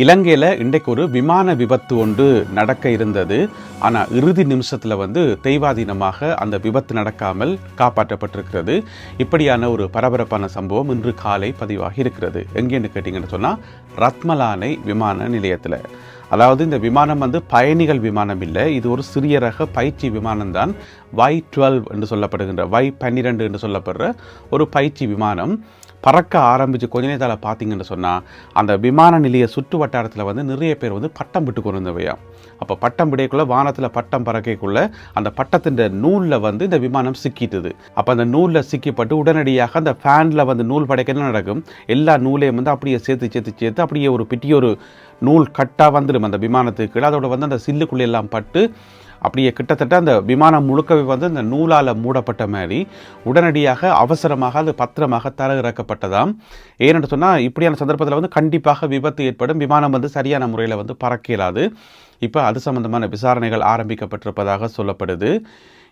இலங்கையில் இன்றைக்கு ஒரு விமான விபத்து ஒன்று நடக்க இருந்தது. ஆனால் இறுதி நிமிஷத்தில் தெய்வாதீனமாக அந்த விபத்து நடக்காமல் காப்பாற்றப்பட்டிருக்கிறது. இப்படியான ஒரு பரபரப்பான சம்பவம் இன்று காலை பதிவாகி இருக்கிறது. எங்கேன்னு கேட்டிங்கன்னு சொன்னால் ரத்மலானை விமான நிலையத்தில். அதாவது இந்த விமானம் பயணிகள் விமானம் இல்லை, இது ஒரு சிறிய ரக பயிற்சி விமானம் தான். Y12 என்று சொல்லப்படுகின்ற Y12 என்று சொல்லப்படுற ஒரு பயிற்சி விமானம் பறக்க ஆரம்பித்து கொஞ்ச நேரத்தில் பார்த்தீங்கன்னு சொன்னால் அந்த விமான நிலைய சுற்று வட்டாரத்தில் நிறைய பேர் பட்டம் விட்டு கொண்டிருந்தவையா. அப்போ பட்டம் விடைக்குள்ளே வானத்தில் பட்டம் பறக்கக்குள்ளே அந்த பட்டத்தின் நூலில் இந்த விமானம் சிக்கிட்டுது. அப்போ அந்த நூலில் சிக்கிப்பட்டு உடனடியாக அந்த ஃபேனில் நூல் படைக்க நடக்கும். எல்லா நூலையும் அப்படியே சேர்த்து அப்படியே ஒரு பெரிய நூல் கட்டாக வந்துடும் அந்த விமானத்துக்கு. அதோட அந்த சில்லுக்குள்ளே எல்லாம் பட்டு அப்படியே கிட்டத்தட்ட அந்த விமானம் முழுக்கவே அந்த நூலால் மூடப்பட்ட மாதிரி உடனடியாக அவசரமாக அது பத்திரமாக தர இறக்கப்பட்டதாம். ஏன்னு சொன்னால் இப்படியான சந்தர்ப்பத்தில் கண்டிப்பாக விபத்து ஏற்படும். விமானம் சரியான முறையில் பறக்க இயலாது. இப்போ அது சம்பந்தமான விசாரணைகள் ஆரம்பிக்கப்பட்டிருப்பதாக சொல்லப்படுது.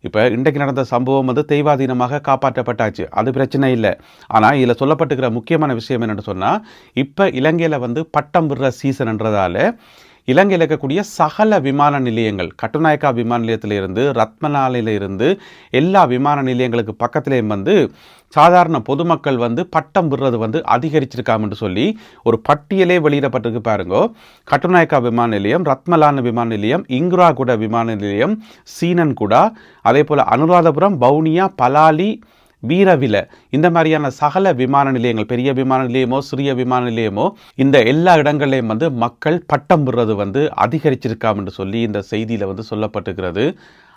இப்போ இன்றைக்கு நடந்த சம்பவம் தெய்வாதீனமாக காப்பாற்றப்பட்டாச்சு, அது பிரச்சனை இல்லை. ஆனால் இதில் சொல்லப்பட்டிருக்கிற முக்கியமான விஷயம் என்னென்னு சொன்னால், இப்போ இலங்கையில் பட்டம் விடுற சீசன்ன்றதால இலங்கையில் இருக்கக்கூடிய சகல விமான நிலையங்கள், கட்டுநாயக்கா விமான நிலையத்திலிருந்து ரத்மலானிலிருந்து எல்லா விமான நிலையங்களுக்கு பக்கத்திலேயும் சாதாரண பொதுமக்கள் பட்டம் விடுறது அதிகரிச்சிருக்காமன்னு சொல்லி ஒரு பட்டியலே வெளியிடப்பட்டிருக்கு பாருங்கோ. கட்டுநாயக்கா விமான நிலையம், ரத்மலான விமான நிலையம், இங்குராகுட விமான நிலையம், சீனன்குடா, அதே போல் அனுராதபுரம், வவுனியா, பலாலி, வீரவில, இந்த மாதிரியான சகல விமான நிலையங்கள், பெரிய விமான நிலையமோ சிறிய விமான நிலையமோ, இந்த எல்லா இடங்களையும் மக்கள் பட்டம் விடுறது அதிகரிச்சிருக்காம் என்று சொல்லி இந்த செய்தியில் சொல்லப்பட்டிருக்கிறது.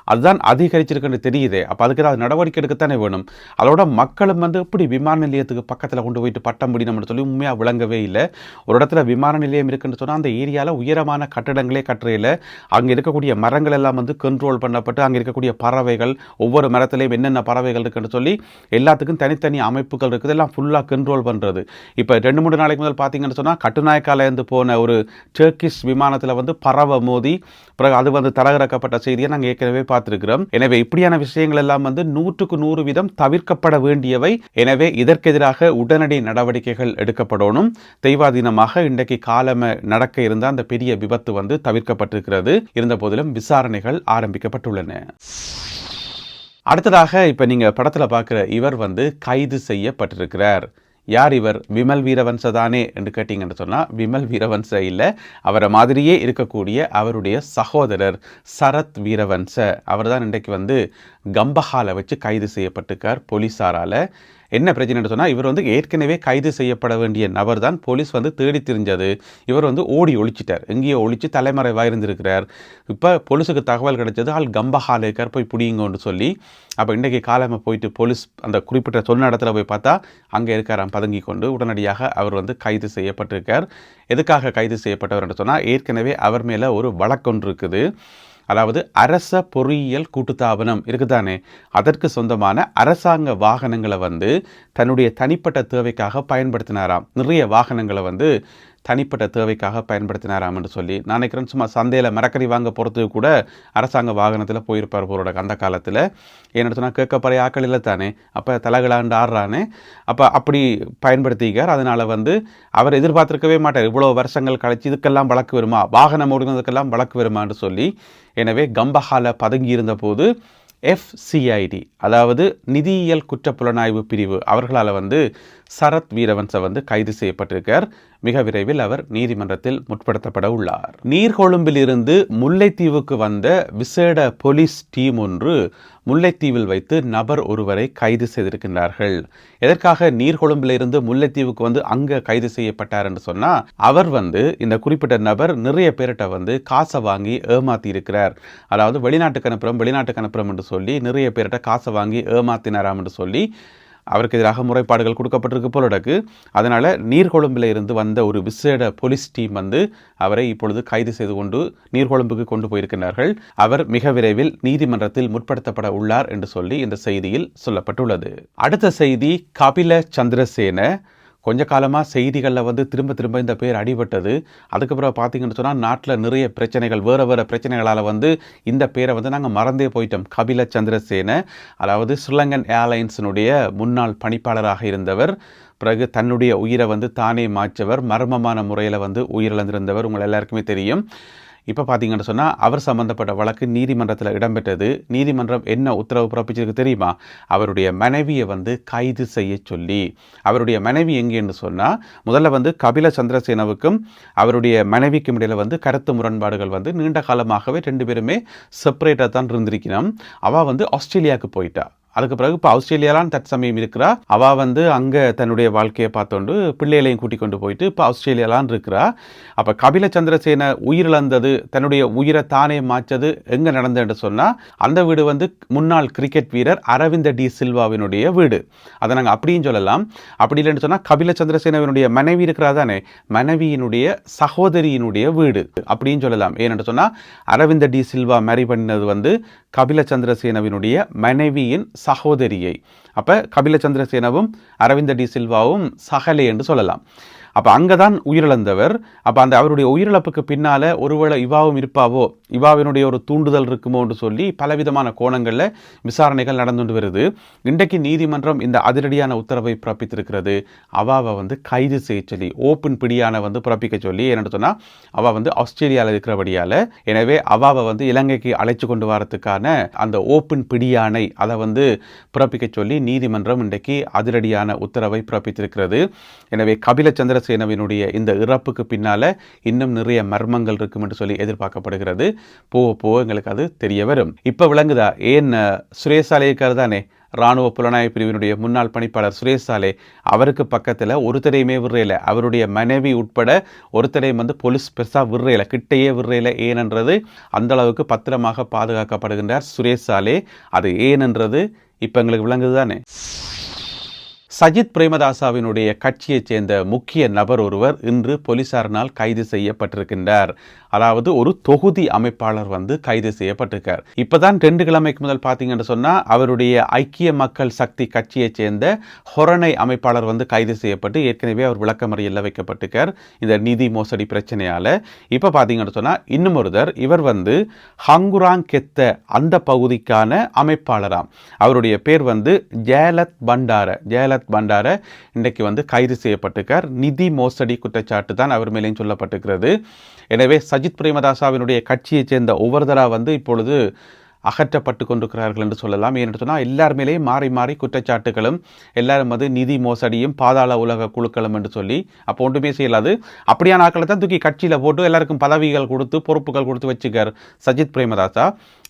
அதுதான் அதிகரிச்சிருக்குன்னு தெரியுதே. அப்போ அதுக்கு ஏதாவது நடவடிக்கை எடுக்கத்தானே வேணும். அதோட மக்களும் இப்படி விமான நிலையத்துக்கு பக்கத்தில் கொண்டு போயிட்டு பட்டம் பிடினம்னு சொல்லி உண்மையாக விளங்கவே இல்லை. ஒரு இடத்துல விமான நிலையம் இருக்குன்னு சொன்னால் அந்த ஏரியாவில் உயரமான கட்டடங்களே கட்டுறையில் அங்கே இருக்கக்கூடிய மரங்கள் எல்லாம் கண்ட்ரோல் பண்ணப்பட்டு அங்கே இருக்கக்கூடிய பறவைகள், ஒவ்வொரு மரத்துலேயும் என்னென்ன பறவைகள் இருக்குன்னு சொல்லி எல்லாத்துக்கும் தனித்தனி அமைப்புகள் இருக்குது, எல்லாம் ஃபுல்லாக கண்ட்ரோல் பண்ணுறது. இப்போ 2-3 நாளைக்கு முதல் பார்த்தீங்கன்னு சொன்னால் கட்டுநாயக்காலேருந்து போன ஒரு டர்க்கிஷ் விமானத்தில் பறவை மோதி பிறகு அது தரவிறக்கப்பட்ட செய்தியை நாங்கள் ஏற்கனவே பார்த்திருக்கிறோம். எனவே இப்படியான விஷயங்கள் எல்லாம் 100% தவிர்க்கப்பட வேண்டியவை. எனவே இதற்கெதிராக உடனடி நடவடிக்கைகள் எடுக்கப்படணும். தெய்வாதீனமாக இன்றைக்கு காலம நடக்க இருந்த அந்த பெரிய விபத்து தவிர்க்கப்பட்டிருக்கிறது. இருந்த போதிலும் விசாரணைகள் ஆரம்பிக்கப்பட்டுள்ளன. அடுத்ததாக இப்ப நீங்க படத்துல பார்க்கிற இவர் கைது செய்யப்பட்டிருக்கிறார். யார் இவர்? விமல் வீரவன்ச தானே என்று கேட்டீங்கன்னு சொன்னால் விமல் வீரவன்ச இல்லை, அவரை மாதிரியே இருக்கக்கூடிய அவருடைய சகோதரர் சரத் வீரவன்ச. அவர் தான் இன்றைக்கு கம்பஹாலை வச்சு கைது செய்யப்பட்டிருக்கார் போலீஸாரால். என்ன பிரச்சனைன்னு சொன்னால் இவர் ஏற்கனவே கைது செய்யப்பட வேண்டிய நபர் தான். போலீஸ் தேடி திரிஞ்சது. இவர் ஓடி ஒழிச்சிட்டார், எங்கேயோ ஒழிச்சு தலைமறைவாக இருந்திருக்கிறார். இப்போ போலீஸுக்கு தகவல் கிடைச்சது, ஆள் கம்பஹால் இருக்கார், போய் பிடிங்கன்னு சொல்லி. அப்போ இன்றைக்கு காலமாக போயிட்டு போலீஸ் அந்த குறிப்பிட்ட சொன்ன இடத்துல போய் பார்த்தா அங்கே இருக்காராம் பதுங்கி கொண்டு. உடனடியாக அவர் கைது செய்யப்பட்டிருக்கார். எதுக்காக கைது செய்யப்பட்டவர் என்று சொன்னால் ஏற்கனவே அவர் மேலே ஒரு வழக்கொன்று இருக்குது. அதாவது அரச பொறியியல் கூட்டுத்தாபனம் இருக்குதானே, அதற்கு சொந்தமான அரசாங்க வாகனங்களை தன்னுடைய தனிப்பட்ட தேவைக்காக பயன்படுத்தினாராம். நிறைய வாகனங்களை தனிப்பட்ட தேவைக்காக பயன்படுத்தினாராம் என்று சொல்லி நான் நினைக்கிறேன். சும்மா சந்தையில் மரக்கறி வாங்க போகிறதுக்கு கூட அரசாங்க வாகனத்தில் போயிருப்பார் போரோட அந்த காலத்தில். ஏன்னு சொன்னால் கேட்கப்பறைய ஆக்கள் இல்லை தானே, அப்போ தலைகளாண்டு ஆடுறானே, அப்போ அப்படி பயன்படுத்திக்கார். அதனால் அவர் எதிர்பார்த்திருக்கவே மாட்டார் இவ்வளோ வருஷங்கள் கழிச்சு இதுக்கெல்லாம் வழக்கு வருமா, வாகனம் ஓடுனதுக்கெல்லாம் வழக்கு வருமான்னு சொல்லி. எனவே கம்பஹால பதுங்கி இருந்த போது FCID, அதாவது நிதியியல் குற்றப்புலனாய்வு பிரிவு, அவர்களால் சரத் வீரவன்ச கைது செய்யப்பட்டிருக்கார். மிக விரைவில் அவர் நீதிமன்றத்தில் முற்படுத்தப்பட உள்ளார். நீர்கொழும்பிலிருந்து முல்லைத்தீவுக்கு வந்த விசேட போலீஸ் டீம் ஒன்று முல்லைத்தீவில் வைத்து நபர் ஒருவரை கைது செய்திருக்கின்றார்கள். எதற்காக நீர்கொழும்பிலிருந்து முல்லைத்தீவுக்கு அங்கே கைது செய்யப்பட்டார் என்று சொன்னால், அவர் இந்த குறிப்பிட்ட நபர் நிறைய பேர்கிட்ட காசை வாங்கி ஏமாத்தி இருக்கிறார். அதாவது வெளிநாட்டுக்கு அனுப்புறோம் என்று சொல்லி நிறைய பேர்கிட்ட காசை வாங்கி ஏமாத்தினாராம் என்று சொல்லி அவருக்கு எதிராக முறைப்பாடுகள் கொடுக்கப்பட்டிருக்கு போலடக்கு. அதனால் நீர்கொழும்பில் இருந்து வந்த ஒரு விசேட போலீஸ் டீம் அவரை இப்பொழுது கைது செய்து கொண்டு நீர்கொழும்புக்கு கொண்டு போயிருக்கிறார்கள். அவர் மிக விரைவில் நீதிமன்றத்தில் முற்படுத்தப்பட உள்ளார் என்று சொல்லி இந்த செய்தியில் சொல்லப்பட்டுள்ளது. அடுத்த செய்தி, கபில சந்திரசேன கொஞ்ச காலமாக செய்திகளில் வந்து திரும்ப திரும்ப இந்த பேர் அடிபட்டது. அதுக்கப்புறம் பார்த்தீங்கன்னு சொன்னால் நாட்டில் நிறைய பிரச்சனைகள், வேறு பிரச்சனைகளால் வந்து இந்த பேரை வந்து நாங்கள் மறந்தே போயிட்டோம். கபில சந்திரசேன, அதாவது ஸ்ரீலங்கன் ஏர்லைன்ஸினுடைய முன்னாள் பணிப்பாளராக இருந்தவர். பிறகு தன்னுடைய உயிரை வந்து தானே மாற்றவர், மர்மமான முறையில் வந்து உயிரிழந்திருந்தவர் உங்கள் எல்லாருக்குமே தெரியும். இப்போ பார்த்தீங்கன்னு சொன்னால் அவர் சம்பந்தப்பட்ட வழக்கு நீதிமன்றத்தில் இடம்பெற்றது. நீதிமன்றம் என்ன உத்தரவு பிறப்பிச்சிருக்கு தெரியுமா? அவருடைய மனைவியை வந்து கைது செய்ய சொல்லி. அவருடைய மனைவி எங்கேன்னு சொன்னால், முதல்ல வந்து கபில சந்திரசேனவுக்கும் அவருடைய மனைவிக்கும் இடையில் வந்து கருத்து முரண்பாடுகள் வந்து நீண்ட காலமாகவே 2 பேருமே செப்பரேட்டாக தான் இருந்திருக்கணும். அவள் வந்து ஆஸ்திரேலியாவுக்கு போயிட்டா. அதுக்கு பிறகு இப்போ ஆஸ்திரேலியாலாம் தற்சமயம் இருக்கிறா. அவள் வந்து அங்கே தன்னுடைய வாழ்க்கையை பார்த்தோண்டு பிள்ளைகளையும் கூட்டிக் கொண்டு போயிட்டு இப்போ ஆஸ்திரேலியாலாம் இருக்கிறா. அப்போ கபில சந்திரசேன உயிரிழந்தது, தன்னுடைய உயிரை தானே மாற்றது எங்கே நடந்ததுன்னு சொன்னால், அந்த வீடு வந்து முன்னாள் கிரிக்கெட் வீரர் அரவிந்த டி சில்வாவினுடைய வீடு. அதை நாங்கள் அப்படியும் சொல்லலாம். அப்படி இல்லைன்னு சொன்னால் கபில சந்திரசேனவினுடைய மனைவி இருக்கிறா தானே, மனைவியினுடைய சகோதரியினுடைய வீடு அப்படின்னு சொல்லலாம். ஏன்னு சொன்னால் அரவிந்த டி சில்வா மேரி பண்ணினது வந்து கபில சந்திரசேனவினுடைய மனைவியின் சகோதரியை. அப்போ கபில சந்திரசேனவும் அரவிந்த டி சில்வாவும் சகலே என்று சொல்லலாம். அப்போ அங்கே தான் உயிரிழந்தவர். அப்போ அந்த அவருடைய உயிரிழப்புக்கு பின்னால் ஒருவேளை இவாவும் இருப்பாவோ, இவாவினுடைய ஒரு தூண்டுதல் இருக்குமோன்னு சொல்லி பலவிதமான கோணங்களில் விசாரணைகள் நடந்துட்டு வருது. இன்றைக்கு நீதிமன்றம் இந்த அதிரடியான உத்தரவை பிறப்பித்திருக்கிறது. அவாவை வந்து கைது செய்ய சொல்லி, ஓப்பன் பிடியான வந்து பிறப்பிக்க சொல்லி. என்னென்னு சொன்னால் அவள் வந்து ஆஸ்திரேலியாவில் இருக்கிறபடியால், எனவே அவாவை வந்து இலங்கைக்கு அழைச்சி கொண்டு வரத்துக்கான அந்த ஓப்பன் பிடியானை அதை வந்து பிறப்பிக்க சொல்லி நீதிமன்றம் இன்றைக்கு அதிரடியான உத்தரவை பிறப்பித்திருக்கிறது. எனவே கபில சந்திரசேனவினுடைய இந்த இறப்புக்கு பின்னால இன்னும் நிறைய மர்மங்கள் இருக்கும் என்று சொல்லி எதிர்பார்க்கப்படுகிறது. போக எங்களுக்கு அது தெரிய வரும். இப்ப விளங்குதா ஏன் சுரேஷ் சாலே இருக்காரு தானே, இராணுவ புலனாய்வு பிரிவினுடைய முன்னாள் பணிப்பாளர் சுரேஷ் சாலே, அவருக்கு பக்கத்தில் ஒருத்தரையுமே விடுறையில, அவருடைய மனைவி உட்பட ஒருத்தரையும் வந்து போலீஸ் பெருசா விடுறையில, கிட்டையே விடுறையில. ஏனென்றது அந்த அளவுக்கு பத்திரமாக பாதுகாக்கப்படுகின்றார் சுரேஷ் சாலே. அது ஏனென்றது இப்ப எங்களுக்கு விளங்குது தானே. சஜித் பிரேமதாசவினுடைய கட்சியைச் சேர்ந்த முக்கிய நபர் ஒருவர் இன்று போலீசாரினால் கைது செய்யப்பட்டிருக்கின்றார். அதாவது ஒரு தொகுதி அமைப்பாளர் வந்து கைது செய்யப்பட்டிருக்கார். இப்பதான் 2 கிழமைக்கு முதல் பார்த்தீங்கன்னு சொன்னா அவருடைய ஐக்கிய மக்கள் சக்தி கட்சியைச் சேர்ந்த ஹொரணை அமைப்பாளர் வந்து கைது செய்யப்பட்டு ஏற்கனவே அவர் விளக்கமறியல்ல வைக்கப்பட்டிருக்கார் இந்த நிதி மோசடி பிரச்சனையால. இப்ப பார்த்தீங்கன்னு சொன்னா இன்னும் ஒருத்தர், இவர் வந்து ஹங்குராங் கெத்த அந்த பகுதிக்கான அமைப்பாளராம். அவருடைய பேர் வந்து ஜெயலத் பண்டார இன்றைக்கு வந்து கைது செய்யப்பட்டிருக்கார். நிதி மோசடி குற்றச்சாட்டு தான் அவர் மேலேயும் சொல்லப்பட்டிருக்கிறது. எனவே சஜித் பிரேமதாசவினுடைய கட்சியைச் சேர்ந்த ஒவ்வொருத்தரா வந்து இப்பொழுது அகற்றப்பட்டு கொண்டிருக்கிறார்கள் என்று சொல்லலாம். ஏன்னு சொன்னால் எல்லார் மேலேயும் மாறி மாறி குற்றச்சாட்டுகளும், எல்லாரும் வந்து நிதி மோசடியும் பாதாள உலக குழுக்களும் என்று சொல்லி அப்போ ஒன்றுமே செய்யலாது. அப்படியான ஆக்களை தான் தூக்கி கட்சியில் போட்டு எல்லாருக்கும் பதவிகள் கொடுத்து பொறுப்புகள் கொடுத்து வச்சுக்கார் சஜித் பிரேமதாசா.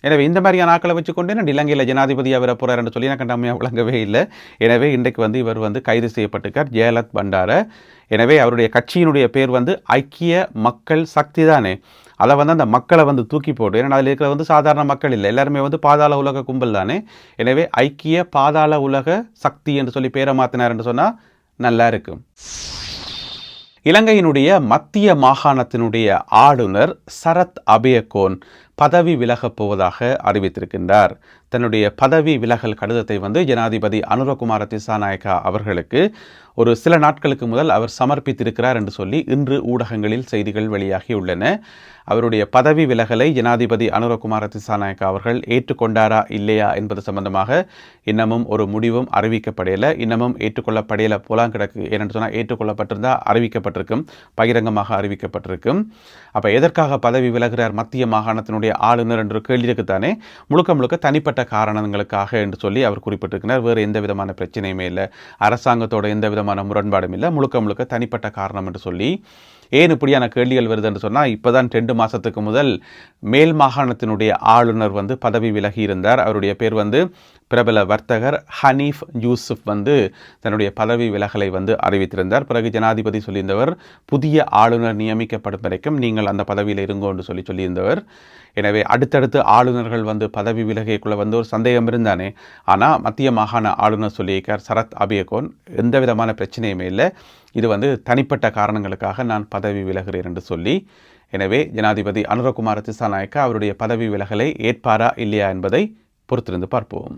எனவே இந்த மாதிரியான ஆக்களை வச்சுக்கொண்டு நான் இலங்கையில் ஜனாதிபதியாக வர போகிறார் என்று சொல்லி எனக்கு கண்டாமையாக விளங்கவே இல்லை. எனவே இன்றைக்கு வந்து இவர் வந்து கைது செய்யப்பட்டிருக்கார், ஜெயலத் பண்டார. எனவே அவருடைய கட்சியினுடைய பேர் வந்து ஐக்கிய மக்கள் சக்தி தானே. அதை வந்து அந்த மக்களை வந்து தூக்கி போட்டு, ஏன்னா அதில் இருக்கிற வந்து சாதாரண மக்கள் இல்லை, எல்லாருமே வந்து பாதாள உலக கும்பல் தானே. எனவே ஐக்கிய பாதாள உலக சக்தி என்று சொல்லி பேரை மாற்றினார் என்று சொன்னால் நல்லா இருக்கும். இலங்கையினுடைய மத்திய மாகாணத்தினுடைய ஆளுநர் சரத் அபேயகோன் பதவி விலகப் போவதாக அறிவித்திருக்கின்றார். தன்னுடைய பதவி விலகல் கடிதத்தை வந்து ஜனாதிபதி அனுரகுமார திசாநாயக்கா அவர்களுக்கு ஒரு சில நாட்களுக்கு முதல் அவர் சமர்ப்பித்திருக்கிறார் என்று சொல்லி இன்று ஊடகங்களில் செய்திகள் வெளியாகியுள்ளன. அவருடைய பதவி விலகலை ஜனாதிபதி அனுரகுமார திசாநாயக்கா அவர்கள் ஏற்றுக்கொண்டாரா இல்லையா என்பது சம்பந்தமாக இன்னமும் ஒரு முடிவும் அறிவிக்கப்படையலை, இன்னமும் ஏற்றுக்கொள்ளப்படையலை போலாம் கிடக்கு. ஏனென்று சொன்னால் ஏற்றுக்கொள்ளப்பட்டிருந்தால் அறிவிக்கப்பட்டிருக்கும், பகிரங்கமாக அறிவிக்கப்பட்டிருக்கும். அப்போ எதற்காக பதவி விலகிறார் மத்திய மாகாணத்தினுடைய ஆளுநர் என்ற கேள்வி இருக்குத்தானே. முழுக்க தனிப்பட்ட காரணங்களுக்காக என்று சொல்லி அவர் குறிப்பிட்டிருக்கிறார். வேறு எந்த விதமான பிரச்சனையுமே இல்லை, அரசாங்கத்தோட எந்த விதமான முரண்பாடும் இல்லை, முழுக்க தனிப்பட்ட காரணம் என்று சொல்லி. ஏன் இப்படியான கேள்விகள் வருது என்று சொன்னால், இப்போதான் 2 மாதத்துக்கு முதல் மேல் மாகாணத்தினுடைய ஆளுநர் வந்து பதவி விலகி இருந்தார். அவருடைய பேர் வந்து பிரபல வர்த்தகர் ஹனீஃப் யூசுப் வந்து தன்னுடைய பதவி விலகலை வந்து அறிவித்திருந்தார். பிறகு ஜனாதிபதி சொல்லியிருந்தவர் புதிய ஆளுநர் நியமிக்கப்படும் வரைக்கும் நீங்கள் அந்த பதவியில் இருங்கோ என்று சொல்லியிருந்தவர். எனவே அடுத்தடுத்து ஆளுநர்கள் வந்து பதவி விலகைக்குள்ள வந்து ஒரு சந்தேகம் இருந்தானே. ஆனால் மத்திய மாகாண ஆளுநர் சொல்லியிருக்கார் சரத் அபேயகோன் எந்த விதமான பிரச்சனையுமே இல்லை, இது வந்து தனிப்பட்ட காரணங்களுக்காக நான் பதவி விலகிறேன் என்று சொல்லி. எனவே ஜனாதிபதி அனுரகுமார திசாநாயக்கா அவருடைய பதவி விலகலை ஏற்பாரா இல்லையா என்பதை பொறுத்திருந்து பார்ப்போம்.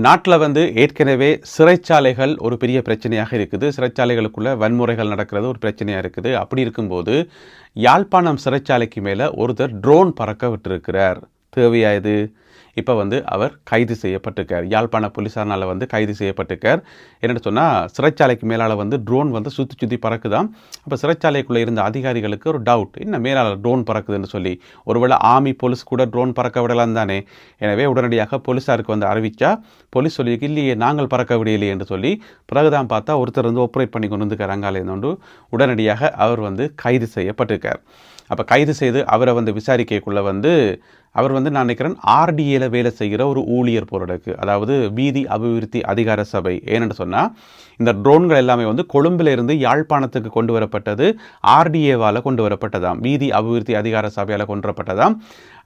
நாட்டில் வந்து ஏற்கனவே சிறைச்சாலைகள் ஒரு பெரிய பிரச்சனையாக இருக்குது. சிறைச்சாலைகளுக்குள்ள வன்முறைகள் நடக்கிறது ஒரு பிரச்சனையாக இருக்குது. அப்படி இருக்கும்போது யாழ்ப்பாணம் சிறைச்சாலைக்கு மேலே ஒருத்தர் ட்ரோன் பறக்க விட்டிருக்கிறார். தேவையா இது? இப்போ வந்து அவர் கைது செய்யப்பட்டிருக்கார். யாழ்ப்பாண போலீஸாரால் வந்து கைது செய்யப்பட்டிருக்கார். என்னென்னு சொன்னால், சிறைச்சாலைக்கு மேலால் வந்து ட்ரோன் வந்து சுற்றி பறக்குதான். அப்போ சிறைச்சாலைக்குள்ளே இருந்த அதிகாரிகளுக்கு ஒரு டவுட், என்ன மேலால் ட்ரோன் பறக்குதுன்னு சொல்லி. ஒருவேளை ஆர்மி போலீஸ் கூட ட்ரோன் பறக்க விடலாம் தானே. எனவே உடனடியாக போலீஸாருக்கு வந்து அறிவித்தா போலீஸ் சொல்லி இல்லையே நாங்கள் பறக்க விடையில்லையே என்று சொல்லி பிறகுதான் பார்த்தா ஒருத்தர் வந்து ஆப்ரேட் பண்ணி கொண்டு வந்து அங்காலேருந்து உடனடியாக அவர் வந்து கைது செய்யப்பட்டிருக்கார். அப்போ கைது செய்து அவரை வந்து விசாரிக்கக்குள்ளே வந்து அவர் வந்து நான் நினைக்கிறேன் ஆர்டிஏல வேலை செய்கிற ஒரு ஊழியர் போராடக்கு, அதாவது வீதி அபிவிருத்தி அதிகார சபை. ஏன்னு சொன்னால் இந்த ட்ரோன்கள் எல்லாமே வந்து கொழும்பிலிருந்து யாழ்ப்பாணத்துக்கு கொண்டு வரப்பட்டது ஆர்டிஏவால் கொண்டு வரப்பட்டதாம், வீதி அபிவிருத்தி அதிகார சபையால் கொண்டு வரப்பட்டதாம்.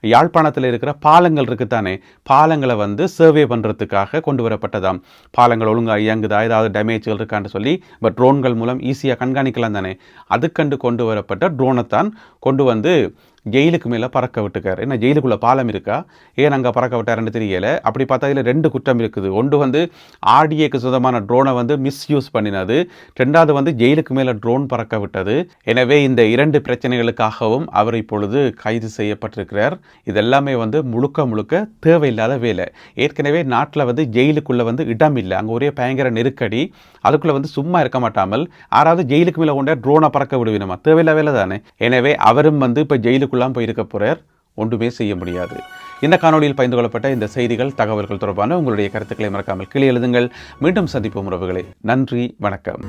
யாழ்ப்பாணத்தில் இருக்கிற பாலங்கள் இருக்குத்தானே, பாலங்களை வந்து சர்வே பண்ணுறதுக்காக கொண்டு வரப்பட்டதாம். பாலங்கள் ஒழுங்காக இயங்குதா, ஏதாவது டேமேஜ்கள் இருக்கான்னு சொல்லி பட் ட்ரோன்கள் மூலம் ஈஸியாக கண்காணிக்கலாம் தானே. அதுக்கண்டு கொண்டு வரப்பட்ட ட்ரோனைத்தான் கொண்டு வந்து ஜெயிலுக்கு மேலே பறக்க விட்டுக்கார். ஏன்னா ஜெயிலுக்குள்ளே பாலம் இருக்கா, ஏன் அங்கே பறக்க விட்டாருன்னு தெரியலை. அப்படி பார்த்தா இதில் 2 குற்றம் இருக்குது. ஒன்று வந்து ஆர்டிஏக்கு சொந்தமான ட்ரோனை வந்து மிஸ்யூஸ் பண்ணினது, 2வது வந்து ஜெயிலுக்கு மேலே ட்ரோன் பறக்க விட்டது. எனவே இந்த 2 பிரச்சனைகளுக்காகவும் அவர் இப்பொழுது கைது செய்யப்பட்டிருக்கிறார். இதெல்லாமே வந்து முழுக்க தேவையில்லாத வேலை. ஏற்கனவே நாட்டில் வந்து ஜெயிலுக்குள்ளே வந்து இடம் இல்லை, அங்கே ஒரே பயங்கர நெருக்கடி. அதுக்குள்ளே வந்து சும்மா இருக்க மாட்டாமல் யாராவது ஜெயிலுக்கு மேலே கொண்டே ட்ரோனை பறக்க விடுவினமா, தேவையில்ல வேலை தானே. எனவே அவரும் வந்து இப்போ ஜெயிலுக்குள்ளாம் போயிருக்க போகிறார், ஒன்றுமே செய்ய முடியாது. இந்த காணொலியில் பகிர்ந்து கொள்ளப்பட்ட இந்த செய்திகள் தகவல்கள் தொடர்பான உங்களுடைய கருத்துக்களை மறக்காமல் கீழே எழுதுங்கள். மீண்டும் சந்திப்போம் உறவுகளே. நன்றி, வணக்கம்.